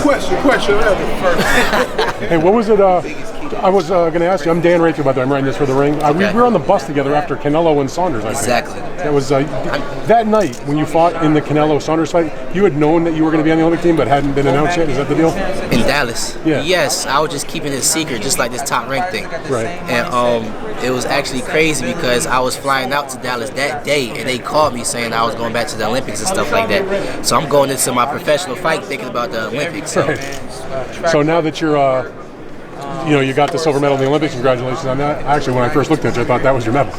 Question. Hey, what was it? I was going to ask you. I'm Dan Rayfield, by the way. I'm writing this for The Ring. We were on the bus together after Canelo and Saunders, I think. Exactly. That was that night when you fought in the Canelo-Saunders fight. You had known that you were going to be on the Olympic team, but hadn't been announced yet. Is that the deal? In Dallas. Yeah. Yes, I was just keeping it a secret, just like this top rank thing. Right. And it was actually crazy because I was flying out to Dallas that day, and they called me saying I was going back to the Olympics and stuff like that. So I'm going into my professional fight thinking about the Olympics. So, so now that you're you got the silver medal in the Olympics. Congratulations on that. Actually, when I first looked at you, I thought that was your medal.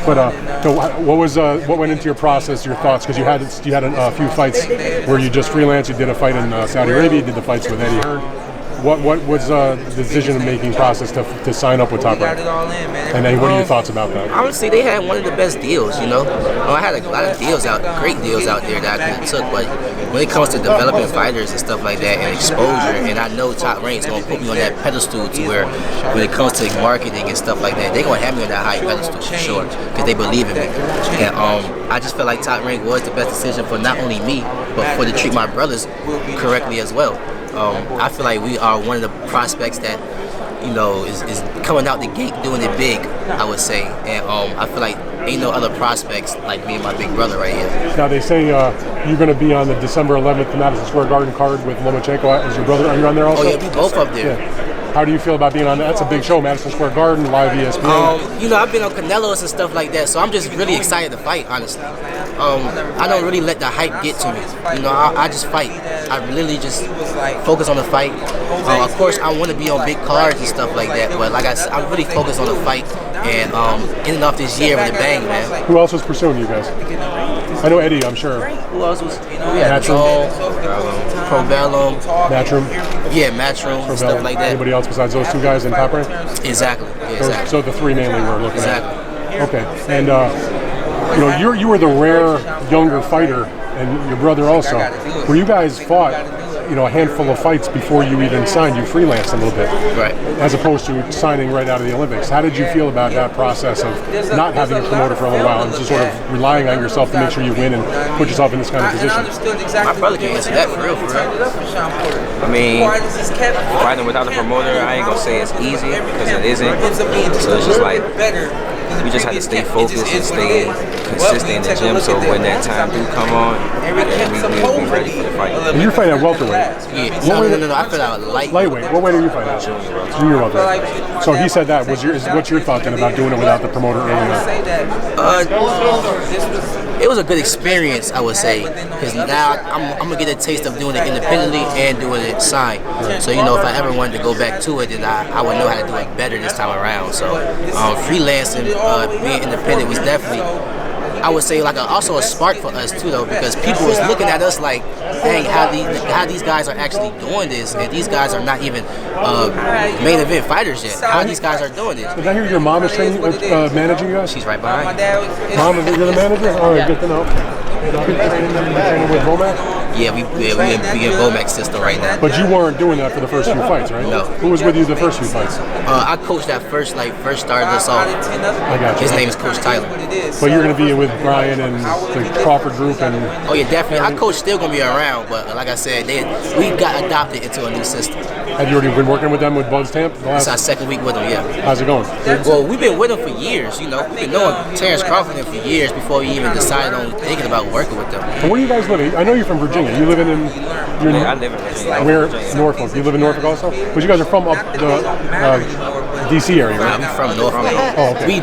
But so what went into your process, your thoughts? Because you had a few fights where you just freelance. You did a fight in Saudi Arabia. You did the fights with Eddie Hearn. What was the decision-making process to sign up with Top Rank? And then what are your thoughts about that? Honestly, they had one of the best deals, I had a lot of deals great deals out there that I could have took, but when it comes to developing fighters and stuff like that and exposure, and I know Top Rank's going to put me on that pedestal to where when it comes to marketing and stuff like that, they're going to have me on that high pedestal for sure because they believe in me. And I just felt like Top Rank was the best decision for not only me, but for to treat my brothers correctly as well. I feel like we are one of the prospects that, is coming out the gate doing it big, I would say. And I feel like ain't no other prospects like me and my big brother right here. Now they say you're going to be on the December 11th Madison Square Garden card with Lomachenko. Is your brother? Are you on there also? Oh yeah, we both up there. Yeah. How do you feel about being on that? That's a big show, Madison Square Garden, live ESPN. I've been on Canelo's and stuff like that, so I'm just really excited to fight, honestly. I don't really let the hype get to me. I just fight. I literally just focus on the fight. Of course, I want to be on big cards and stuff like that, but like I said, I'm really focused on the fight and ending off this year with a bang, man. Who else was pursuing you guys? I know Eddie, I'm sure. Who else was? Matchroom. Probellum. Matchroom. Yeah, Matchroom, stuff like that. Anybody else besides those two guys in Top Rank? Exactly. Yeah, exactly. So the three mainly we're looking at. Okay. And you were the rare younger fighter, and your brother also. Where you guys fought, a handful of fights before you even signed. You freelanced a little bit, right? As opposed to signing right out of the Olympics. How did you feel about that process of not having a promoter for a little while and just sort of relying on yourself to make sure you win and put yourself in this kind of position? My brother can answer that for real. I mean, fighting without a promoter, I ain't gonna say it's easy because it isn't. So it's just like we just have to stay focused and stay consistent in the gym. So when that time do come on, we be ready for the fight. And you're fighting at welterweight. Yeah. No. I feel like lightweight. What weight are you fighting at? Junior welterweight. So he said that. What's your thought then about doing it without the promoter early on? It was a good experience, I would say, because now I'm gonna get a taste of doing it independently and doing it signed. So if I ever wanted to go back to it, then I would know how to do it better this time around. So freelancing, being independent was definitely, I would say, also a spark for us too, though, because people was looking at us like, dang, how these guys are actually doing this, and these guys are not even main event fighters yet. How these guys are doing this? Did I hear your mom is managing you guys? She's right behind. Mom, you're the manager? All right, good to know. Training with Vomac? Yeah, we in Vomac's system right now. But you weren't doing that for the first few fights, right? No. Who was with you the first few fights? I coached that first started us off. I got you. His name is Coach Tyler. But you're going to be with Brian and the Crawford group and... Oh yeah, definitely. Our coach still going to be around, but like I said, we got adopted into a new system. Have you already been working with them with Buzz Tamp? It's our second week with them, yeah. How's it going? Well, we've been with them for years, We've been knowing Terence Crawford for years before we even decided on thinking about working with them. And where are you guys living? I know you're from Virginia. You living in... I live in Virginia. Where? Norfolk. You live in Norfolk also? But you guys are from up the D.C. area, right? I'm from Norfolk. Oh, okay. Me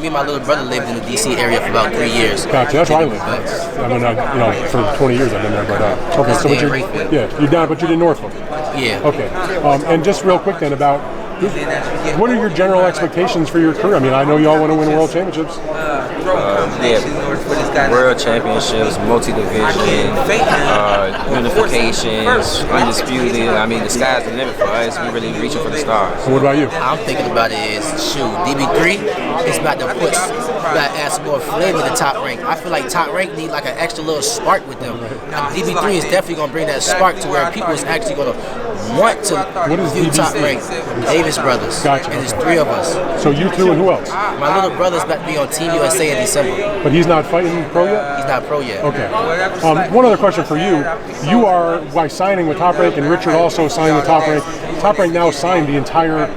and my little brother lived in the D.C. area for about 3 years. Gotcha. That's where I live. I mean, for 20 years I've been there, but okay. So you're down, but you're in Norfolk. Yeah. Okay. And just real quick then about what are your general expectations for your career? I mean, I know you all want to win world championships. World championships, multi-division, unifications, undisputed. I mean, the sky's the limit for us. We're really reaching for the stars. So what about you? I'm thinking about it is, DB3 it's about to put, about to add some more flavor to Top Rank. I feel like Top Rank need like an extra little spark with them. DB3 is definitely gonna bring that spark to where people is actually gonna want to view Top Rank. Davis brothers. Gotcha. And there's 3 of us. So you 2 and who else? My little brother's about to be on Team USA in December. But he's not fighting pro yet? He's not pro yet. Okay. One other question for you. You are, by signing with Top Rank, and Richard also signed with Top Rank, Top Rank now signed the entire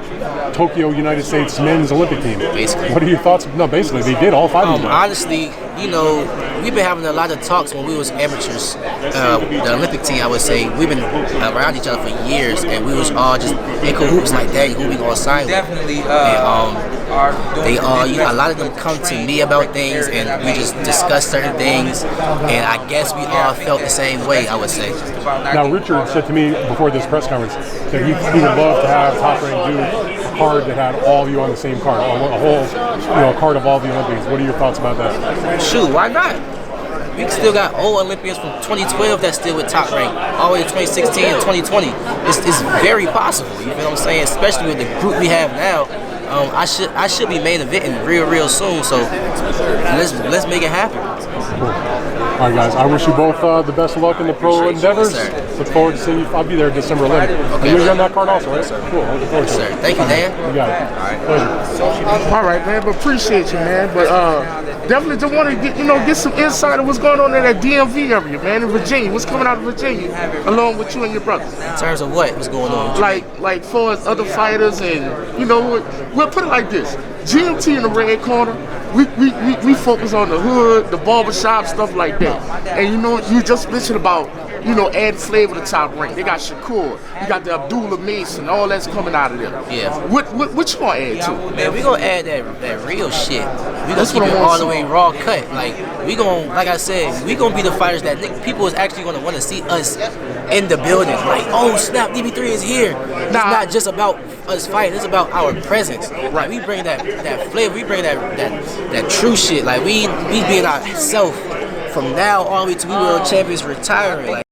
Tokyo United States men's Olympic team. Basically. What are your thoughts? No, basically, they did all 5 of them. Honestly, you know, we've been having a lot of talks when we was amateurs. The Olympic team, I would say, we've been around each other for years, and we was all just in cahoots like, dang, who we gonna sign with? Definitely. They all, you know, a lot of them come to me about things, and we just discuss certain things, and I guess we all felt the same way, I would say. Now, Richard said to me before this press conference that he would love to have Top Rank do a card that had all of you on the same card, a whole, you know, a card of all the Olympians. What are your thoughts about that? Shoot, why not? We still got old Olympians from 2012 that's still with Top Rank, all the way to 2016 and 2020. It's very possible, you feel what I'm saying? Especially with the group we have now. I should be main eventing real soon, so let's make it happen. Cool. All right, guys. I wish you both the best of luck in the pro endeavors. Yes, Look forward to seeing you. I'll be there December 11th. Okay. You're on that card also, right? Cool. Looking forward to Sir, it. thank you, Dan. You got it. All right. Pleasure. All right, man, but appreciate you, man. But definitely just want to get some insight of what's going on in that DMV area, man, in Virginia. What's coming out of Virginia, along with you and your brother? In terms of what's going on? Like for other fighters, and you know, we'll put it like this: GMT in the red corner. We focus on the hood, the barbershop, stuff like that. And you know, you just mentioned about, you know, adding flavor to Top Rank. They got Shakur, you got the Abdullah Mason, all that's coming out of there. Yeah. What you gonna add to? Man, we gonna add that real shit. We gonna keep it all the way raw cut. Like we gonna, like I said, we gonna be the fighters that people is actually gonna want to see us in the building. Like, oh snap, DB3 is here. It's not just about us fighting. It's about our presence. Right. We bring that flavor. We bring that true shit. Like we being ourselves from now all the way to we world champions retiring. Like,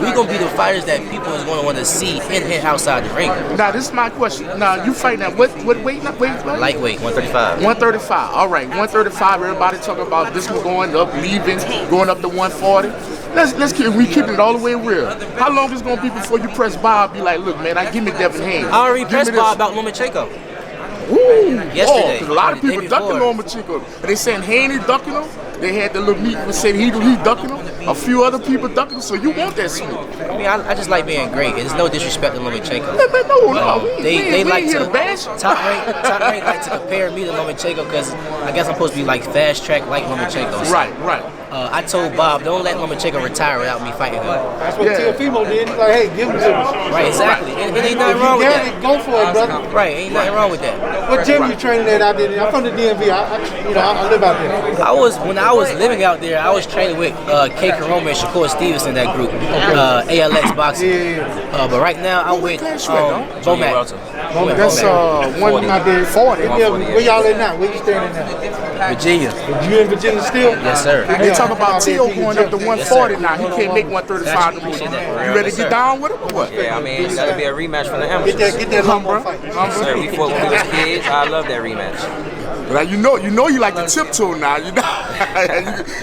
we gonna be the fighters that people is gonna want to see in and outside the ring. Now this is my question. Now you fighting at what weight? Lightweight, 135. 135. All right, 135. Everybody talking about this one going up, leaving, going up to 140. Let's keep it all the way real. How long is it gonna be before you press Bob? Be like, look, man, give me Devin Haney. I already pressed Bob about Lomachenko. Woo! Yesterday. 'Cause a lot of people ducking Lomachenko. They saying Haney ducking him. They had the little meeting and said he ducking him. A few other people ducking him. So you want that smoke? I mean, I just like being great. There's no disrespect to Lomachenko. No. They like here to bash. Top rank like to compare me to Lomachenko because I guess I'm supposed to be like fast track like Lomachenko. So, Right. I told Bob, don't let Lomachenko retire without me fighting him. That's what Teofimo did. He's like, hey, give him to me. Right, exactly. And ain't nothing wrong with that. Go for it, brother. Right, ain't nothing wrong with that. What gym you training at out there? I'm from the DMV. I live out there. When I was living out there, I was training with K. Karoma and Shakur Stevenson, that group, ALX boxing. But right now I'm with Bomac. That's 140. Yeah, where y'all at now? Where you standing now? Virginia. You in Virginia still? Yes, sir. They talk about Tio going up to 140 now. He can't make 135 no more. You ready to get down with him or what? Yeah, I mean, it's gotta be a rematch for the amateurs. Get that Loma fight. Yes, sir. We fought when we was kids. I love that rematch. Like, you know you like to tiptoe now. You know,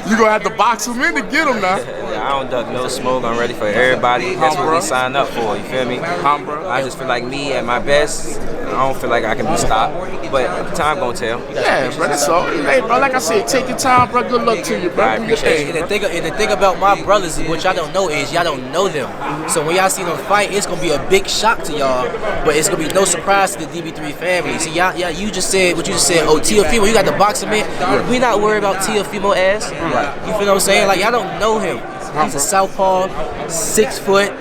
you gonna have to box him in to get him now. I don't duck no smoke. I'm ready for everybody. That's what we signed up for. You feel me? I just feel like me at my best. I don't feel like I can be stopped, but time gonna tell. Yeah, bro. That's all. Hey, bro. Like I said, take your time, bro. Good luck to you, bro. I appreciate And the thing about my brothers, what y'all don't know is y'all don't know them. So when y'all see them fight, it's gonna be a big shock to y'all, but it's gonna be no surprise to the DB3 family. See, y'all, you just said what you just said. Oh, Teofimo, you got the boxing man. We not worried about Teofimo ass. You feel what I'm saying? Like y'all don't know him. He's a southpaw, 6 foot,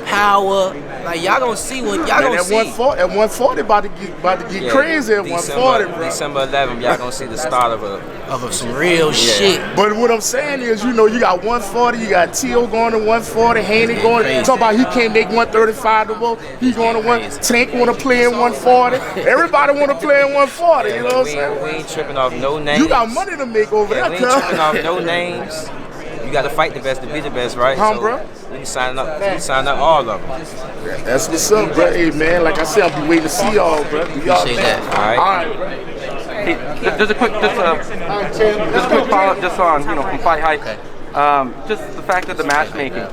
power. Like y'all gonna see what y'all gonna see. At 140, about to get crazy at 140, bro. December 11th, y'all gonna see the start of some real shit. But what I'm saying is, you know, you got 140, you got Tio going to 140, Haney going. Talk about he can't make 135 to vote. He going to 1. Tank want to play in 140. Everybody want to play in 140. You know what I'm saying? We ain't tripping off no names. You got money to make over there, we ain't tripping off no names. You got to fight the best to be the best, right? Huh, so bro? We sign up all of them. That's what's up, bro. Hey, man, like I said, I'll be waiting to see y'all, bro. Appreciate that. All right. Hey, just a quick follow-up just on, from FightHype. Okay. Just the fact that the matchmaking,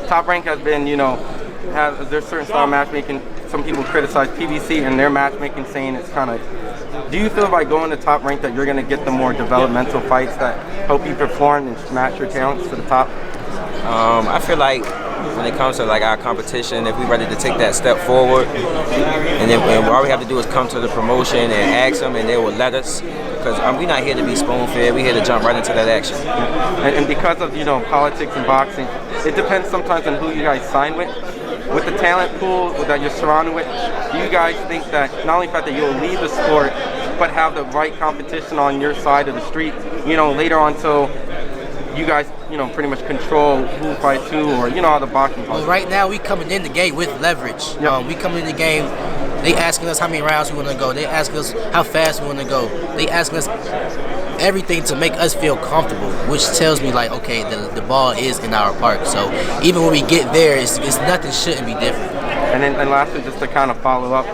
Top Rank has been, there's certain style of matchmaking. Some people criticize PBC and their matchmaking, saying it's kind of. Do you feel by going to Top Rank that you're going to get the more developmental fights that help you perform and match your talents to the top? I feel like when it comes to like our competition, if we're ready to take that step forward, and all we have to do is come to the promotion and ask them, and they will let us. Because we're not here to be spoon-fed, we're here to jump right into that action. And because of politics and boxing, it depends sometimes on who you guys sign with. With the talent pool that you're surrounded with, do you guys think that not only the fact that you'll lead the sport, but have the right competition on your side of the street, later on, so you guys, pretty much control who fights who, or how the boxing fights? Well, right now we coming in the game with leverage. Yep. We coming in the game. They asking us how many rounds we want to go. They asking us how fast we want to go. They asking us everything to make us feel comfortable, which tells me like, okay, the ball is in our park. So even when we get there, it's nothing shouldn't be different. And then lastly, just to kind of follow up,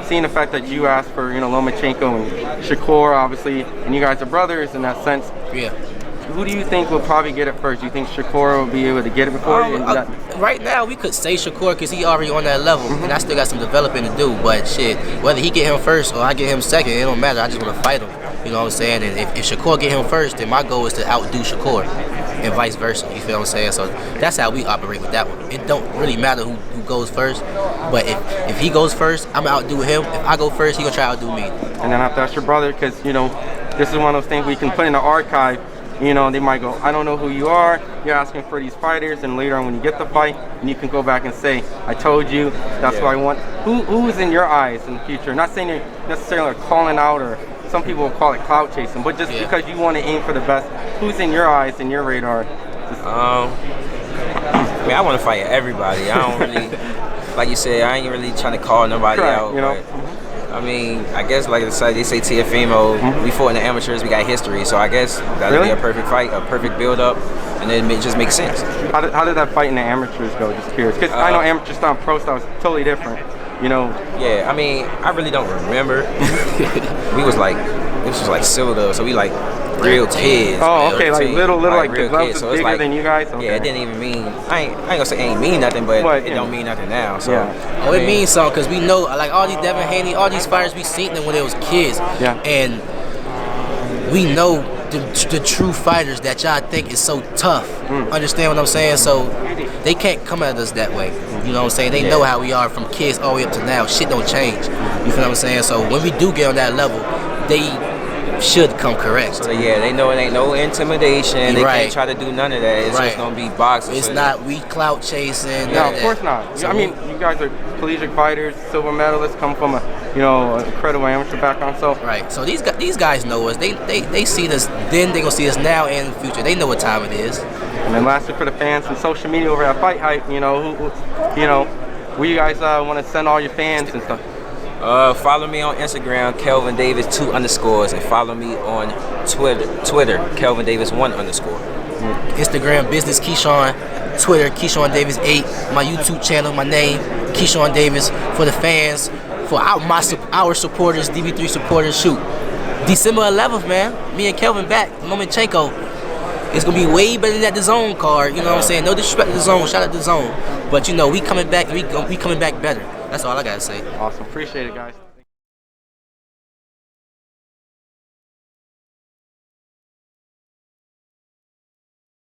seeing the fact that you asked for, Lomachenko and Shakur, obviously, and you guys are brothers in that sense. Yeah. Who do you think will probably get it first? Do you think Shakur will be able to get it before you? Right now, we could say Shakur because he already on that level, and I still got some developing to do. But shit, whether he get him first or I get him second, it don't matter. I just want to fight him. You know what I'm saying? And if Shakur get him first, then my goal is to outdo Shakur, and vice versa. You feel what I'm saying? So that's how we operate with that one. It don't really matter who goes first, but if he goes first, I'm gonna outdo him. If I go first, he gonna try to outdo me. And then after that's your brother, because this is one of those things we can put in the archive. They might go, I don't know who you are, you're asking for these fighters, and later on when you get the fight, and you can go back and say, I told you, that's what I want. Who's in your eyes in the future? Not saying you're necessarily calling out, or some people will call it clout chasing, but just because you want to aim for the best, who's in your eyes, in your radar? I want to fight everybody. I don't really, like you said, I ain't really trying to call nobody out. I guess like they say Tiafimo, we fought in the amateurs, we got history, so I guess that'll be a perfect fight, a perfect build-up, and then it just makes sense. How did that fight in the amateurs go? Just curious, because I know amateur style and pro style is totally different, Yeah, I really don't remember. This was like silver, so we like real kids. Oh, okay, like little like real the gloves kids, is so bigger like, than you guys? Okay. Yeah, it didn't even mean, I ain't gonna say it ain't mean nothing, but it don't mean nothing now. So it means something, because we know, like all these Devin Haney, all these fighters, we seen them when they was kids. Yeah. And we know the true fighters that y'all think is so tough. Understand what I'm saying? So they can't come at us that way. You know what I'm saying? They know how we are from kids all the way up to now. Shit don't change. You feel what I'm saying? So when we do get on that level, they should come correct. So they know it ain't no intimidation. They can't try to do none of that. It's just gonna be boxing. It's not we clout chasing. No, of course not. So you guys are collegiate fighters, silver medalists, come from a incredible amateur background. So So these guys know us. They see us then. They gonna see us now and in the future. They know what time it is. And then lastly, for the fans and social media over at FightHype, where you guys want to send all your fans and stuff. Follow me on Instagram, Kelvin Davis 2_, and follow me on Twitter, Kelvin Davis 1_. Instagram, Business Keyshawn. Twitter, Keyshawn Davis 8. My YouTube channel, my name, Keyshawn Davis. For the fans, for our supporters, DB3 supporters, shoot. December 11th, man. Me and Kelvin back. Lomachenko. It's gonna be way better than that DAZN card. You know what I'm saying? No disrespect to DAZN. Shout out to DAZN. But we coming back. We coming back better. That's all I gotta say. Awesome. Appreciate it, guys.